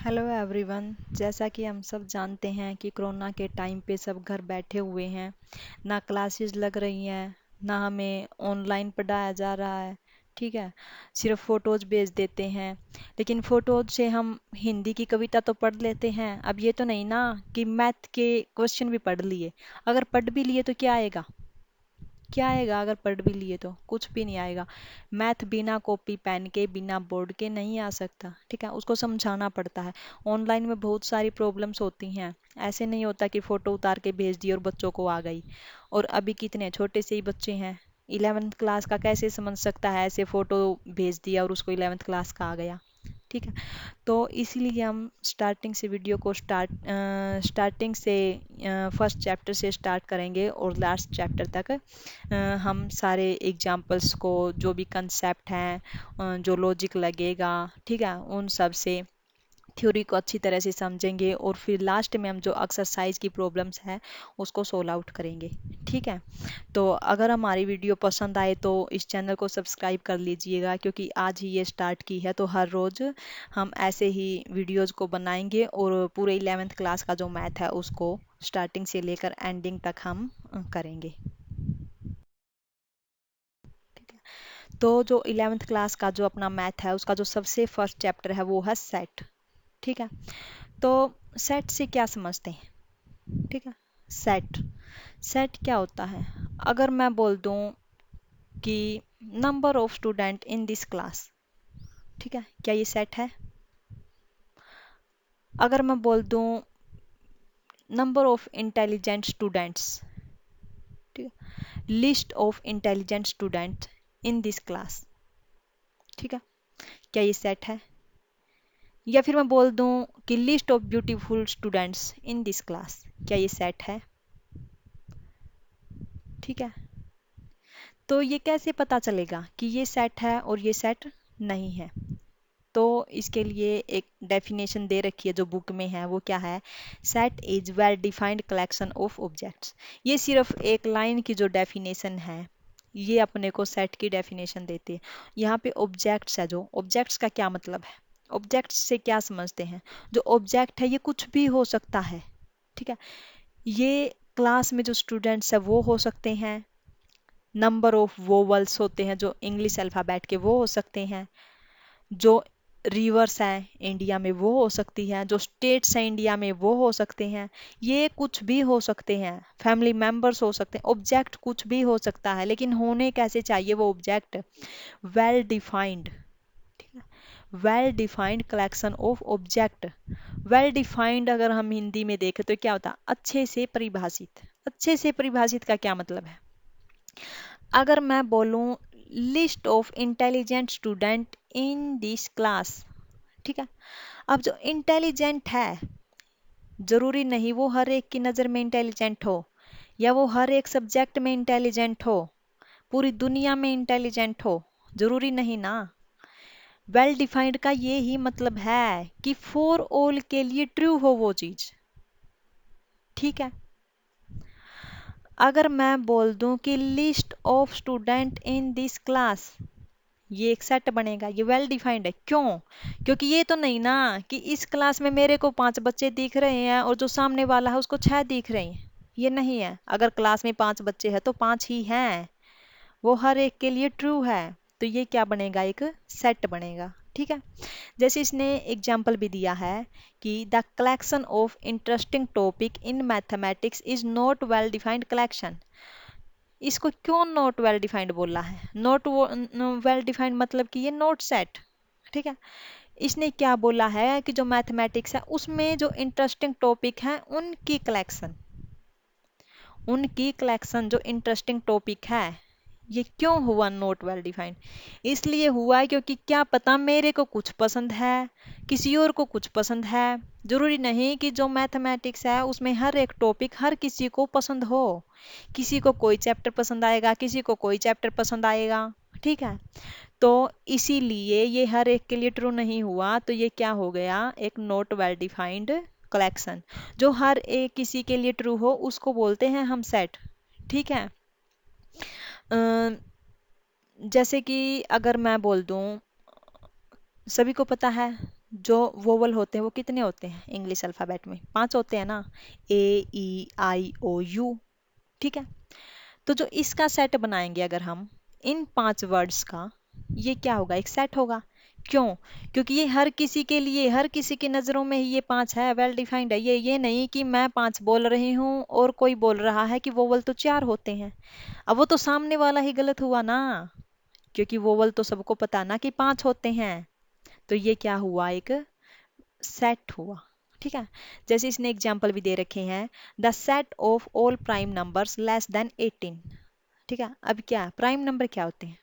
Hello everyone. जैसा कि हम सब जानते हैं कि कोरोना के टाइम पे सब घर बैठे हुए हैं, ना क्लासेस लग रही हैं, ना हमें ऑनलाइन पढ़ाया जा रहा है। ठीक है, सिर्फ फोटोज भेज देते हैं। लेकिन फोटोज से हम हिंदी की कविता तो पढ़ लेते हैं। अब ये तो नहीं ना कि मैथ के क्वेश्चन भी पढ़ लिए। अगर पढ़ भी लिए तो क्या आएगा? क्या आएगा? अगर पढ़ भी लिए तो कुछ भी नहीं आएगा। मैथ बिना कॉपी पेन के, बिना बोर्ड के नहीं आ सकता। ठीक है, उसको समझाना पड़ता है। ऑनलाइन में बहुत सारी प्रॉब्लम्स होती हैं। ऐसे नहीं होता कि फोटो उतार के भेज दी और बच्चों को आ गई। और अभी कितने छोटे से ही बच्चे हैं। 11th क्लास का कैसे समझ सकता है? ऐसे फोटो भेज दिया और उसको 11th क्लास का आ गया। ठीक है, तो इसीलिए हम स्टार्टिंग से वीडियो को स्टार्टिंग से फर्स्ट चैप्टर से स्टार्ट करेंगे और लास्ट चैप्टर तक हम सारे एग्जाम्पल्स को, जो भी कंसेप्ट हैं, जो लॉजिक लगेगा, ठीक है, उन सब से थ्योरी को अच्छी तरह से समझेंगे और फिर लास्ट में हम जो एक्सरसाइज की प्रॉब्लम्स हैं उसको सोल्व आउट करेंगे। ठीक है, तो अगर हमारी वीडियो पसंद आए तो इस चैनल को सब्सक्राइब कर लीजिएगा, क्योंकि आज ही ये स्टार्ट की है। तो हर रोज़ हम ऐसे ही वीडियोज़ को बनाएंगे और पूरे 11th क्लास का जो मैथ है उसको स्टार्टिंग से लेकर एंडिंग तक हम करेंगे। ठीक है, तो जो 11th क्लास का जो अपना मैथ है उसका जो सबसे फर्स्ट चैप्टर है वो है सेट। ठीक है, तो सेट से क्या समझते हैं? ठीक है, सेट सेट क्या होता है? अगर मैं बोल दूं कि number of student in this class, ठीक है, क्या ये सेट है? अगर मैं बोल दूं नंबर ऑफ इंटेलिजेंट स्टूडेंट्स, ठीक है, list of intelligent student in this class, ठीक है, क्या ये सेट है? या फिर मैं बोल दूं कि list of beautiful students in this class, क्या ये सेट है? ठीक है, तो ये कैसे पता चलेगा कि ये सेट है और ये सेट नहीं है? तो इसके लिए एक डेफिनेशन दे रखी है जो बुक में है, वो क्या है? Set is well defined collection of objects. ये सिर्फ एक लाइन की जो डेफिनेशन है, ये अपने को सेट की डेफिनेशन देती है। यहाँ पे ऑब्जेक्ट्स है, जो ऑब्जेक्ट्स का क्या मतलब है? ऑब्जेक्ट्स से क्या समझते हैं? जो ऑब्जेक्ट है ये कुछ भी हो सकता है। ठीक है, ये क्लास में जो स्टूडेंट्स है वो हो सकते हैं, नंबर ऑफ वोवल्स होते हैं जो इंग्लिश अल्फ़ाबेट के वो हो सकते हैं, जो रिवर्स हैं इंडिया में वो हो सकती हैं, जो स्टेट्स हैं इंडिया में वो हो सकते हैं। ये कुछ भी हो सकते हैं, फैमिली मेंबर्स हो सकते हैं। ऑब्जेक्ट कुछ भी हो सकता है, लेकिन होने कैसे चाहिए वो ऑब्जेक्ट? Well defined. ठीक है, well defined collection of object. Well defined अगर हम हिंदी में देखें तो क्या होता है? अच्छे से परिभाषित। अच्छे से परिभाषित का क्या मतलब है? अगर मैं बोलूं list of intelligent student in this class, ठीक है, अब जो इंटेलिजेंट है, जरूरी नहीं वो हर एक की नज़र में इंटेलिजेंट हो, या वो हर एक सब्जेक्ट में इंटेलिजेंट हो, पूरी दुनिया में इंटेलिजेंट हो, जरूरी नहीं ना। वेल डिफाइंड का ये ही मतलब है कि फॉर ऑल के लिए ट्रू हो वो चीज। ठीक है, अगर मैं बोल दूं कि list of student in this class, ये एक सेट बनेगा, ये वेल डिफाइंड है। क्यों? क्योंकि ये तो नहीं ना कि इस क्लास में मेरे को 5 बच्चे दिख रहे हैं और जो सामने वाला है उसको 6 दिख रहे हैं। ये नहीं है। अगर क्लास में 5 बच्चे हैं तो 5 ही हैं, वो हर एक के लिए ट्रू है। तो ये क्या बनेगा? एक सेट बनेगा। ठीक है, जैसे इसने एग्जाम्पल भी दिया है कि the collection of interesting topic in mathematics is not well defined collection. इसको क्यों नॉट वेल डिफाइंड बोला है? नॉट वेल डिफाइंड मतलब कि ये नोट सेट। ठीक है, इसने क्या बोला है कि जो मैथमेटिक्स है उसमें जो इंटरेस्टिंग टॉपिक है उनकी कलेक्शन जो इंटरेस्टिंग टॉपिक है, ये क्यों हुआ नॉट वेल डिफाइंड? इसलिए हुआ है क्योंकि क्या पता मेरे को कुछ पसंद है, किसी और को कुछ पसंद है। जरूरी नहीं कि जो मैथमेटिक्स है उसमें हर एक टॉपिक हर किसी को पसंद हो। किसी को कोई चैप्टर पसंद आएगा, किसी को कोई चैप्टर पसंद आएगा। ठीक है, तो इसीलिए ये हर एक के लिए ट्रू नहीं हुआ। तो ये क्या हो गया? एक नॉट वेल डिफाइंड कलेक्शन। जो हर एक किसी के लिए ट्रू हो उसको बोलते हैं हम सेट। ठीक है, अ, जैसे कि अगर मैं बोल दूं, सभी को पता है जो वोवल होते हैं वो कितने होते हैं इंग्लिश अल्फ़ाबेट में? 5 होते हैं ना, A E I O U। ठीक है, तो जो इसका सेट बनाएंगे अगर हम, इन 5 वर्ड्स का, ये क्या होगा? एक सेट होगा। क्यों? क्योंकि ये हर किसी के लिए, हर किसी की नज़रों में ही ये 5 है, वेल डिफाइंड है। ये नहीं कि मैं 5 बोल रही हूँ और कोई बोल रहा है कि वोवल तो 4 होते हैं। अब वो तो सामने वाला ही गलत हुआ ना, क्योंकि वोवल तो सबको पता ना कि 5 होते हैं। तो ये क्या हुआ? एक सेट हुआ। ठीक है, जैसे इसने एग्जाम्पल भी दे रखे हैं, the set of all prime numbers less than 18। ठीक है, अब क्या प्राइम नंबर क्या होते हैं?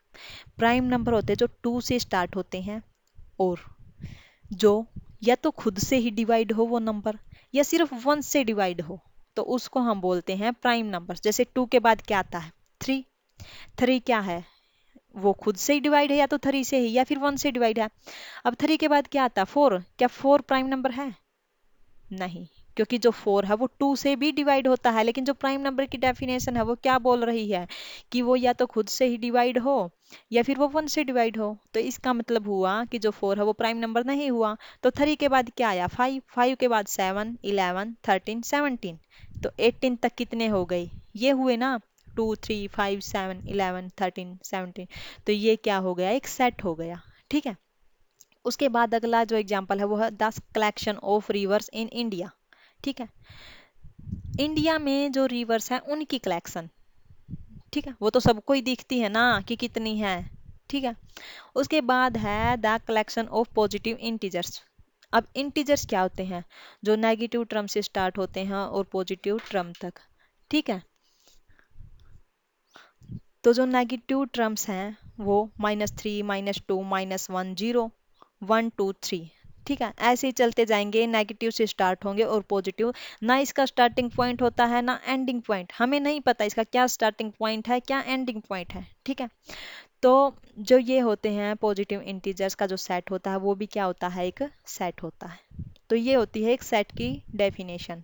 प्राइम नंबर होते हैं जो 2 से स्टार्ट होते हैं, और जो या तो खुद से ही डिवाइड हो वो नंबर, या सिर्फ 1 से डिवाइड हो, तो उसको हम बोलते हैं प्राइम नंबर। जैसे 2 के बाद क्या आता है? 3। 3 क्या है? वो खुद से ही डिवाइड है, या तो 3 से ही, या फिर 1 से डिवाइड है। अब 3 के बाद क्या आता है? 4। क्या 4 प्राइम नंबर है? नहीं, क्योंकि जो 4 है वो 2 से भी डिवाइड होता है, लेकिन जो प्राइम नंबर की डेफिनेशन है वो क्या बोल रही है? कि वो या तो खुद से ही डिवाइड हो, या फिर वो 1 से डिवाइड हो। तो इसका मतलब हुआ कि जो 4 है वो प्राइम नंबर नहीं हुआ। तो 3 के बाद क्या आया? 5। 5 के बाद 7, 11, 13, 17। तो 18 तक कितने हो गए? ये हुए ना, 2, 3, 5, 7, 11, 13, 17। तो ये क्या हो गया? एक सेट हो गया। ठीक है, उसके बाद अगला जो एग्जाम्पल है वो है 10 collection of reverse in India. ठीक है, इंडिया में जो रिवर्स है उनकी कलेक्शन। ठीक है, वो तो सबको ही दिखती है ना कि कितनी है। ठीक है, उसके बाद है the collection of positive integers. अब इंटीजर्स क्या होते हैं? जो नेगेटिव टर्म से स्टार्ट होते हैं और पॉजिटिव टर्म तक। ठीक है, तो जो नेगेटिव टर्म्स हैं वो -3, -2, -1, 0, 1, 2, 3। ठीक है, ऐसे ही चलते जाएंगे, नेगेटिव से स्टार्ट होंगे और पॉजिटिव। ना इसका स्टार्टिंग पॉइंट होता है ना एंडिंग पॉइंट, हमें नहीं पता इसका क्या स्टार्टिंग पॉइंट है क्या एंडिंग पॉइंट है। ठीक है, तो जो ये होते हैं पॉजिटिव इंटीजर्स का जो सेट होता है वो भी क्या होता है? एक सेट होता है। तो ये होती है एक सेट की डेफिनेशन।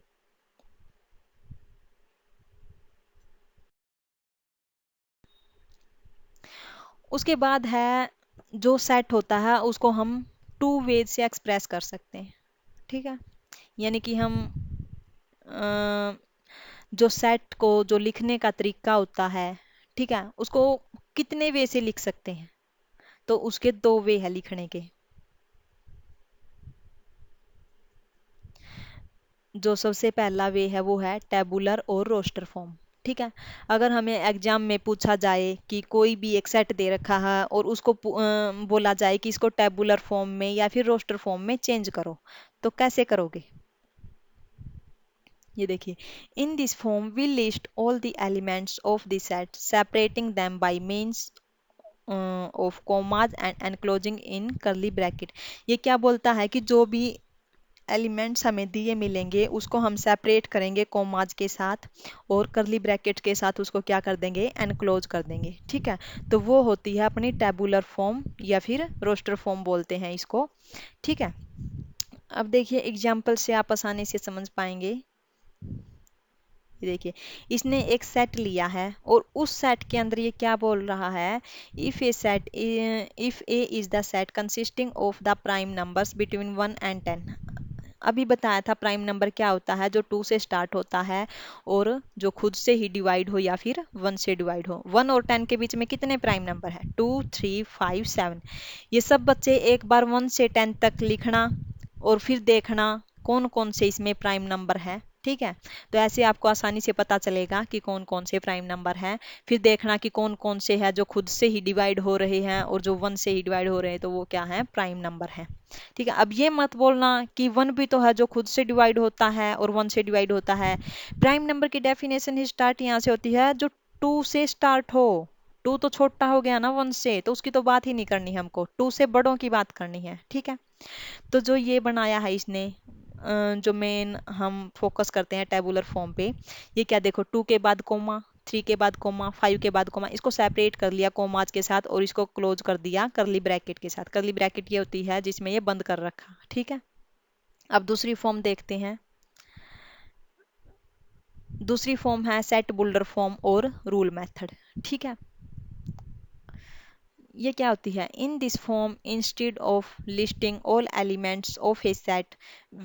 उसके बाद है, जो सेट होता है उसको हम 2 वेज से एक्सप्रेस कर सकते हैं। ठीक है, यानी कि हम जो सेट को जो लिखने का तरीका होता है, ठीक है, उसको कितने वे से लिख सकते हैं? तो उसके 2 वे है लिखने के। जो सबसे पहला वे है वो है टेबुलर और रोस्टर फॉर्म। ठीक है, अगर हमें एग्जाम में पूछा जाए कि कोई भी एक सेट दे रखा है और उसको बोला जाए कि इसको टेबुलर फॉर्म में या फिर रोस्टर फॉर्म में चेंज करो, तो कैसे करोगे? ये देखिए, in this form we list all the elements of the set separating them by means of commas and enclosing in curly bracket. ये क्या बोलता है कि जो भी एलिमेंट्स हमें दिए मिलेंगे उसको हम सेपरेट करेंगे कॉमाज के साथ, और करली ब्रैकेट के साथ उसको क्या कर देंगे? एनक्लोज कर देंगे। ठीक है, तो वो होती है अपनी टेबुलर फॉर्म, या फिर रोस्टर फॉर्म बोलते हैं इसको। ठीक है, अब देखिए एग्जाम्पल से आप आसानी से समझ पाएंगे। ये देखिए, इसने एक सेट लिया है और उस सेट के अंदर ये क्या बोल रहा है? If A is the set consisting of the prime numbers between 1 and 10। अभी बताया था प्राइम नंबर क्या होता है? जो 2 से स्टार्ट होता है और जो खुद से ही डिवाइड हो या फिर 1 से डिवाइड हो। 1 और 10 के बीच में कितने प्राइम नंबर है? 2, 3, 5, 7। ये सब बच्चे एक बार 1 से 10 तक लिखना और फिर देखना कौन कौन से इसमें प्राइम नंबर है। ठीक है, तो ऐसे आपको आसानी से पता चलेगा कि कौन कौन से प्राइम नंबर हैं। फिर देखना कि कौन कौन से हैं जो खुद से ही डिवाइड हो रहे हैं और जो 1 से ही डिवाइड हो रहे हैं, तो वो क्या है? प्राइम नंबर है। ठीक है, अब ये मत बोलना कि 1 भी तो है जो खुद से डिवाइड होता है और 1 से डिवाइड होता है। प्राइम नंबर की डेफिनेशन ही स्टार्ट यहाँ से होती है, जो 2 से स्टार्ट हो। 2 तो छोटा हो गया ना 1 से, तो उसकी तो बात ही नहीं करनी हमको, 2 से बड़ों की बात करनी है। ठीक है, तो जो ये बनाया है इसने, जो मेन हम फोकस करते हैं टेबुलर फॉर्म पे, ये क्या देखो, 2 के बाद कोमा, 3 के बाद कोमा, 5 के बाद कोमा, इसको सेपरेट कर लिया कोमाज के साथ और इसको क्लोज कर दिया करली ब्रैकेट के साथ। करली ब्रैकेट ये होती है जिसमें ये बंद कर रखा। ठीक है, अब दूसरी फॉर्म देखते हैं। दूसरी फॉर्म है सेट बुल्डर फॉर्म और रूल मेथड। ठीक है, ये क्या होती है, in this form instead of listing all elements of a set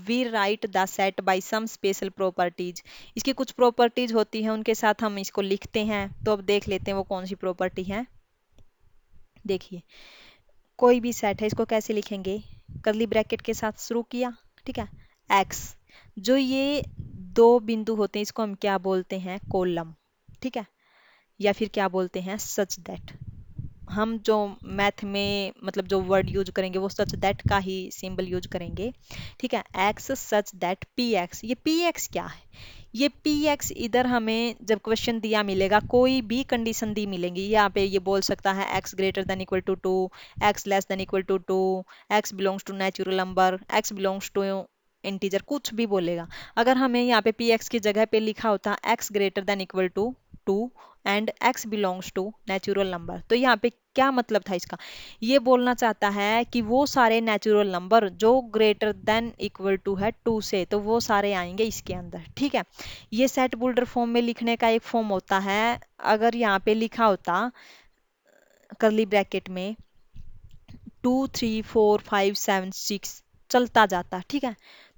we write the set by some special properties. इसकी कुछ प्रॉपर्टीज होती हैं, उनके साथ हम इसको लिखते हैं। तो अब देख लेते हैं वो कौन सी प्रॉपर्टी है। देखिए, कोई भी सेट है, इसको कैसे लिखेंगे, कर्ली ब्रैकेट के साथ शुरू किया, ठीक है। एक्स, जो ये दो बिंदु होते हैं इसको हम क्या बोलते हैं, कॉलम, ठीक है, या फिर क्या बोलते हैं, सच दैट। हम जो मैथ में मतलब जो वर्ड यूज करेंगे वो सच दैट का ही सिंबल यूज करेंगे, ठीक है। X such that P x, ये पी एक्स क्या है, ये पी एक्स इधर हमें जब क्वेश्चन दिया मिलेगा, कोई भी कंडीशन दी मिलेंगी, यहाँ पे ये बोल सकता है x greater than equal to 2, x less than equal to 2, x belongs to natural number, x belongs to integer, कुछ भी बोलेगा। अगर हमें यहाँ पे पी एक्स की जगह पे लिखा होता x greater than equal to 2 and x belongs to natural number, तो यहाँ पे क्या मतलब था इसका, ये बोलना चाहता है कि वो सारे नेचुरल नंबर जो ग्रेटर देन इक्वल टू है 2 से, तो वो सारे आएंगे इसके अंदर, ठीक है। ये सेट बुल्डर फॉर्म में लिखने का एक फॉर्म होता है। अगर यहाँ पे लिखा होता कर्ली ब्रैकेट में 2 3 4 5 7 6 चलता जाता, ठीक है,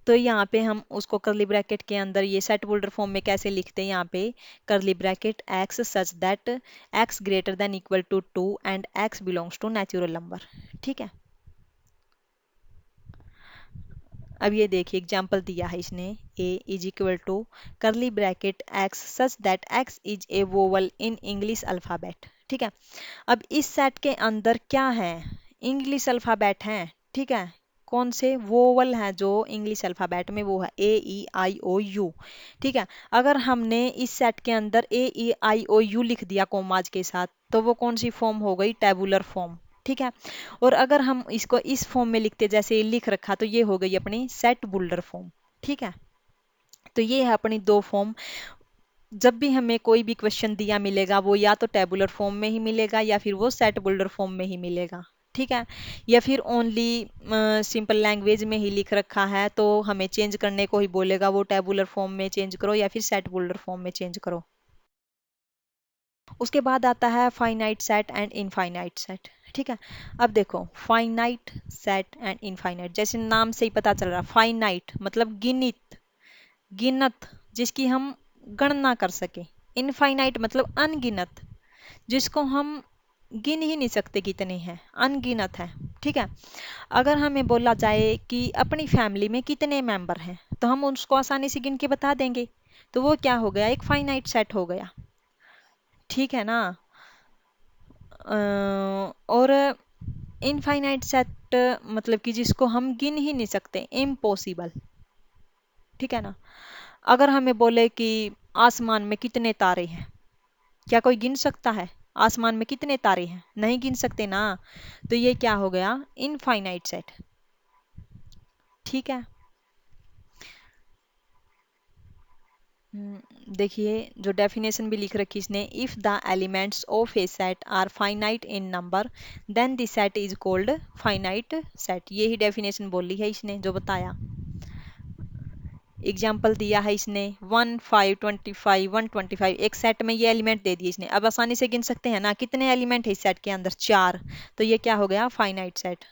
तो यहाँ पे हम उसको कर्ली ब्रैकेट के अंदर ये सेट बुल्डर फॉर्म में कैसे लिखते हैं, यहाँ पे curly bracket x such that x greater than equal to 2 and x belongs to natural number, ठीक है। अब ये देखिए एग्जाम्पल दिया है इसने, a is equal to curly bracket x such that x is a vowel in English alphabet, ठीक है। अब इस सेट के अंदर क्या है, इंग्लिश अल्फाबेट है, ठीक है। कौन से वोवल हैं जो इंग्लिश अल्फाबेट में, वो है A E I O U, ठीक है। अगर हमने इस सेट के अंदर A E I O U लिख दिया कोमाज के साथ, तो वो कौन सी फॉर्म हो गई, टेबुलर फॉर्म, ठीक है। और अगर हम इसको इस फॉर्म में लिखते जैसे लिख रखा, तो ये हो गई अपनी सेट बुल्डर फॉर्म, ठीक है। तो ये है अपनी दो फॉर्म। जब भी हमें कोई भी क्वेश्चन दिया मिलेगा, वो या तो टेबुलर फॉर्म में ही मिलेगा या फिर वो सेट बुल्डर फॉर्म में ही मिलेगा, ठीक है। या फिर ओनली सिंपल लैंग्वेज में ही लिख रखा है, तो हमें चेंज करने को ही बोलेगा, वो टेबुलर फॉर्म में चेंज करो या फिर सेट बुल्डर फॉर्म में चेंज करो। उसके बाद आता है finite set and infinite set, ठीक है। अब देखो फाइनाइट सेट एंड इनफाइनाइट, जैसे नाम से ही पता चल रहा, फाइनाइट मतलब गिनित, गिनत, जिसकी हम गणना कर सके। इनफाइनाइट मतलब अनगिनत, जिसको हम गिन ही नहीं सकते कितने हैं, अनगिनत है, ठीक है। अगर हमें बोला जाए कि अपनी फैमिली में कितने मेंबर हैं, तो हम उसको आसानी से गिन के बता देंगे, तो वो क्या हो गया, एक फाइनाइट सेट हो गया, ठीक है ना। और इनफाइनाइट सेट मतलब कि जिसको हम गिन ही नहीं सकते, इम्पॉसिबल, ठीक है ना। अगर हमें बोले कि आसमान में कितने तारे हैं, क्या कोई गिन सकता है, आसमान में कितने तारे हैं, नहीं गिन सकते ना, तो ये क्या हो गया, इनफाइनाइट सेट, ठीक है। देखिए जो डेफिनेशन भी लिख रखी इसने, if the elements of a set are finite in number then the set is called finite set, ये ही डेफिनेशन बोली है इसने जो बताया। एग्जाम्पल दिया है इसने 1 5 25 125, एक सेट में ये एलिमेंट दे दिए इसने, अब आसानी से गिन सकते हैं ना कितने एलिमेंट है इस सेट के अंदर, 4, तो ये क्या हो गया, फाइनाइट सेट।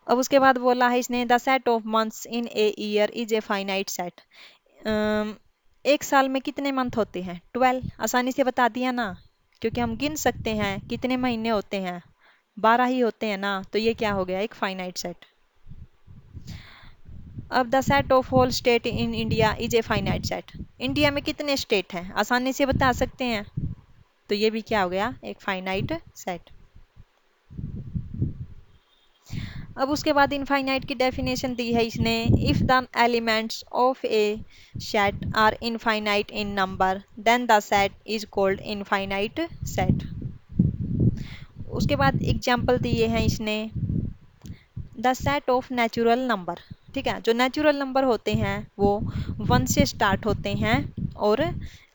अब उसके बाद बोला है इसने the set of months in a year is a finite set, एक साल में कितने मंथ होते हैं, 12, आसानी से बता दिया ना, क्योंकि हम गिन सकते हैं कितने महीने होते हैं, 12 ही होते हैं ना, तो ये क्या हो गया, एक फाइनाइट सेट। अब the set of whole state in India is a finite set, India में कितने स्टेट हैं, आसानी से बता सकते हैं, तो ये भी क्या हो गया, एक फाइनाइट सेट। अब उसके बाद इनफाइनाइट की डेफिनेशन दी है इसने, if the elements of a set are infinite in number then the set is called infinite set. उसके बाद एग्जाम्पल दिए हैं इसने, the set of natural number, ठीक है, जो नेचुरल नंबर होते हैं वो 1 से स्टार्ट होते हैं और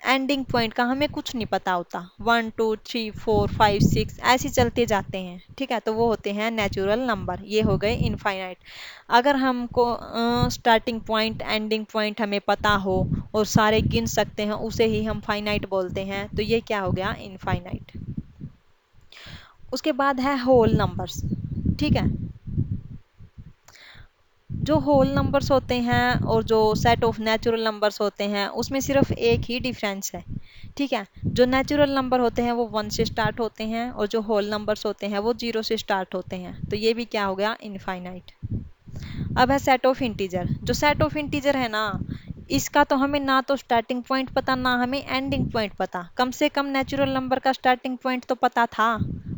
एंडिंग पॉइंट का हमें कुछ नहीं पता होता, 1 2 3 4 5 6 ऐसे चलते जाते हैं, ठीक है, तो वो होते हैं नेचुरल नंबर, ये हो गए इनफाइनाइट। अगर हमको स्टार्टिंग पॉइंट एंडिंग पॉइंट हमें पता हो और सारे गिन सकते हैं, उसे ही हम फाइनाइट बोलते हैं, तो ये क्या हो गया, इनफाइनाइट। उसके बाद है होल नंबर्स। ठीक है, जो होल नंबर्स होते हैं और जो सेट ऑफ नेचुरल नंबर्स होते हैं उसमें सिर्फ एक ही डिफरेंस है। ठीक है, जो नेचुरल नंबर होते हैं वो 1 से स्टार्ट होते हैं और जो होल नंबर्स होते हैं वो 0 से स्टार्ट होते हैं। तो ये भी क्या हो गया, इनफाइनाइट। अब है सेट ऑफ इंटीजर। जो सेट ऑफ इंटीजर है ना, इसका तो हमें ना तो स्टार्टिंग पॉइंट पता ना हमें एंडिंग पॉइंट पता। कम से कम नेचुरल नंबर का स्टार्टिंग पॉइंट तो पता था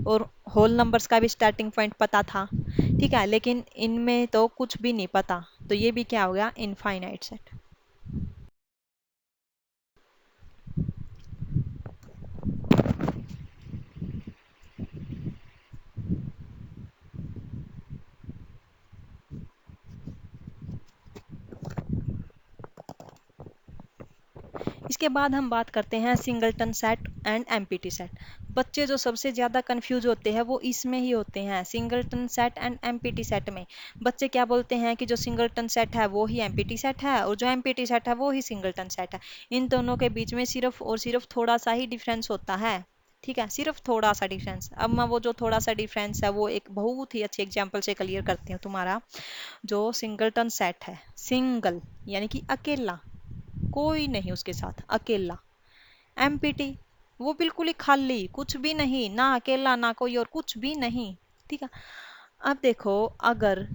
और होल नंबर्स का भी स्टार्टिंग पॉइंट पता था। ठीक है, लेकिन इनमें तो कुछ भी नहीं पता। तो ये भी क्या हो गया, इनफाइनाइट सेट। इसके बाद हम बात करते हैं singleton set and empty set. बच्चे जो सबसे ज़्यादा कंफ्यूज होते हैं वो इसमें ही होते हैं, singleton set and empty set में। बच्चे क्या बोलते हैं कि जो सिंगलटन सेट है वो ही एम्प्टी सेट है और जो एम्प्टी सेट है वो ही सिंगलटन सेट है। इन दोनों के बीच में सिर्फ और सिर्फ थोड़ा सा ही डिफरेंस होता है। ठीक है, सिर्फ थोड़ा सा डिफरेंस। अब मैं वो जो थोड़ा सा डिफरेंस है वो एक बहुत ही अच्छे एग्जाम्पल से क्लियर करती हूँ तुम्हारा। जो सिंगलटन सेट है, सिंगल यानी कि अकेला, कोई नहीं उसके साथ, अकेला। एम्प्टी, वो बिल्कुल ही खाली, कुछ भी नहीं, ना अकेला ना कोई और कुछ भी नहीं। ठीक है, अब देखो, अगर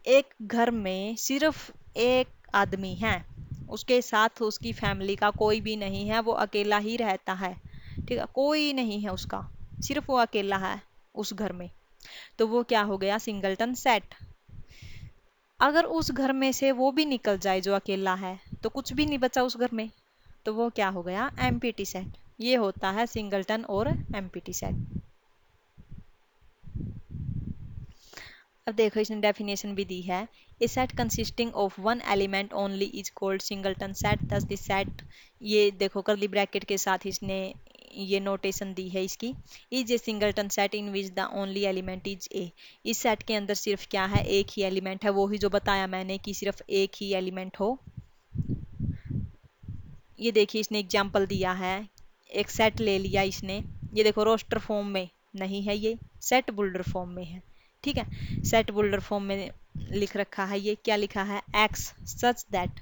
एक घर में सिर्फ एक आदमी है, उसके साथ उसकी फैमिली का कोई भी नहीं है, वो अकेला ही रहता है। ठीक है, कोई नहीं है उसका, सिर्फ वो अकेला है उस घर में, तो वो क्या हो गया, सिंगलटन सेट। अगर उस घर में से वो भी निकल जाए जो अकेला है, तो कुछ भी नहीं बचा उस घर में, तो वो क्या हो गया, एम्प्टी सेट। ये होता है सिंगलटन और एम्प्टी सेट। अब देखो, इसने डेफिनेशन भी दी है। A set consisting of one element only is called singleton set, thus this set. ये देखो करली ब्रैकेट के साथ इसने ये नोटेशन दी है इसकी। Is a singleton set in which the only element is a. इस सेट के अंदर सिर्फ क्या है, एक ही एलिमेंट है, वो ही जो बताया मैंने कि सिर्फ एक ही एलिमेंट हो। ये देखिए इसने एग्जाम्पल दिया है, एक सेट ले लिया इसने, ये देखो रोस्टर फॉर्म में नहीं है, ये सेट बुल्डर फॉर्म में है। ठीक है, सेट बुल्डर फॉर्म में लिख रखा है, ये क्या लिखा है, एक्स सच दैट।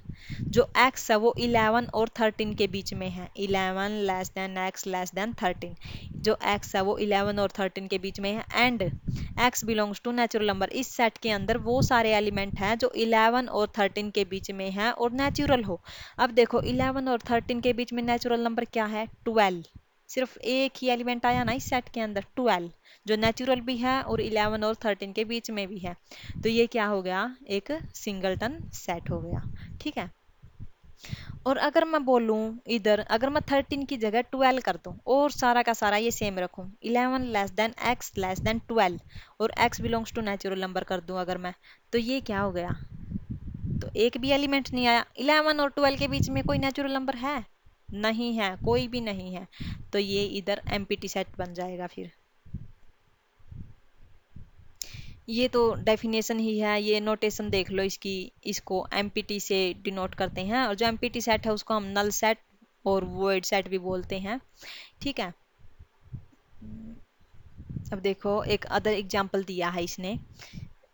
जो एक्स है वो 11 और 13 के बीच में है, 11 less than x less then 13। जो एक्स है वो 11 और 13 के बीच में है। And x belongs to natural number, इस सेट के अंदर वो सारे एलिमेंट हैं जो 11 और 13 के बीच में है और नेचुरल हो। अब देखो 11 और 13 के बीच में नेचुरल नंबर क्या है, 12। सिर्फ एक ही एलिमेंट आया ना इस सेट के अंदर, 12, जो नेचुरल भी है और 11 और 13 के बीच में भी है। तो ये क्या हो गया, एक सिंगलटन सेट हो गया। ठीक है, और अगर मैं बोलूं इधर, अगर मैं 13 की जगह 12 कर दूं और सारा का सारा ये सेम रखूं, 11 less than x less than 12, और x belongs to natural number कर दूं अगर मैं, तो ये क्या हो गया, तो एक भी एलिमेंट नहीं आया। 11 और 12 के बीच में कोई नेचुरल नंबर है, नहीं है, कोई भी नहीं है। तो ये इधर एम्प्टी सेट बन जाएगा फिर। ये तो डेफिनेशन ही है, ये नोटेशन देख लो इसकी, इसको एम्प्टी से डिनोट करते हैं, और जो एम्प्टी सेट है उसको हम नल सेट और वॉइड सेट भी बोलते हैं। ठीक है, अब देखो एक अदर एग्जांपल दिया है इसने,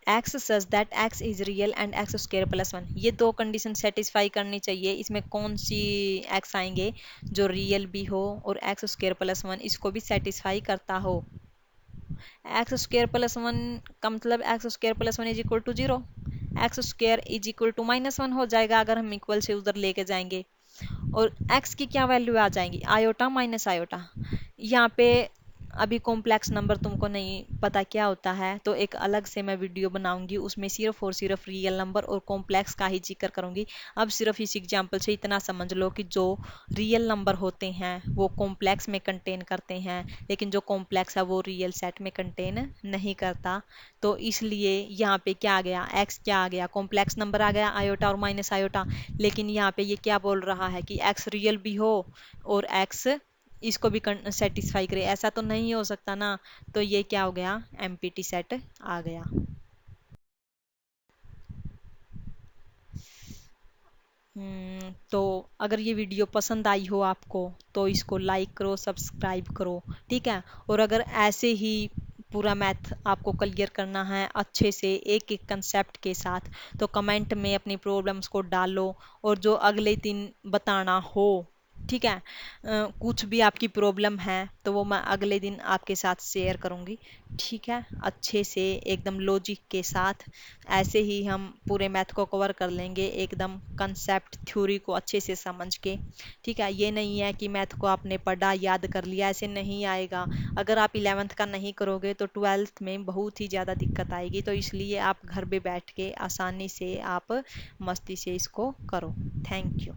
x such that x is real and x square plus one. ये दो कंडीशन सेटिस्फाई करनी चाहिए, इसमें कौन सी एक्स आएंगे, जो रियल भी हो और एक्स स्क्वायर प्लस वन इसको भी सेटिस्फाई करता हो। एक्स स्क्वायर प्लस वन का मतलब x square plus one is equal to 0, x square is equal to -1 हो जाएगा अगर हम इक्वल से उधर लेके जाएंगे। और x की क्या वैल्यू आ जाएंगी, आयोटा माइनस आयोटा। यहाँ पे अभी कॉम्प्लेक्स नंबर तुमको नहीं पता क्या होता है, तो एक अलग से मैं वीडियो बनाऊंगी, उसमें सिर्फ और सिर्फ रियल नंबर और कॉम्प्लेक्स का ही जिक्र करूंगी। अब सिर्फ इस एग्जांपल से इतना समझ लो कि जो रियल नंबर होते हैं वो कॉम्प्लेक्स में कंटेन करते हैं, लेकिन जो कॉम्प्लेक्स है वो रियल सेट में कंटेन नहीं करता। तो इसलिए यहाँ पे क्या आ गया, एक्स क्या आ गया, कॉम्प्लेक्स नंबर आ गया, आयोटा और माइनस आयोटा। लेकिन यहाँ पे ये क्या बोल रहा है कि एक्स रियल भी हो और एक्स इसको भी सेटिस्फाई करे, ऐसा तो नहीं हो सकता ना। तो ये क्या हो गया, एम्प्टी सेट आ गया। तो अगर ये वीडियो पसंद आई हो आपको तो इसको लाइक करो, सब्सक्राइब करो। ठीक है, और अगर ऐसे ही पूरा मैथ आपको क्लियर करना है अच्छे से एक एक कंसेप्ट के साथ, तो कमेंट में अपनी प्रॉब्लम्स को डालो। और जो अगले दिन बताना हो, ठीक है, कुछ भी आपकी प्रॉब्लम है तो वो मैं अगले दिन आपके साथ शेयर करूंगी। ठीक है, अच्छे से एकदम लॉजिक के साथ ऐसे ही हम पूरे मैथ को कवर कर लेंगे, एकदम कंसेप्ट थ्योरी को अच्छे से समझ के। ठीक है, ये नहीं है कि मैथ को आपने पढ़ा याद कर लिया, ऐसे नहीं आएगा। अगर आप 11th का नहीं करोगे तो 12th में बहुत ही ज़्यादा दिक्कत आएगी, तो इसलिए आप घर पे बैठ के आसानी से आप मस्ती से इसको करो। Thank you.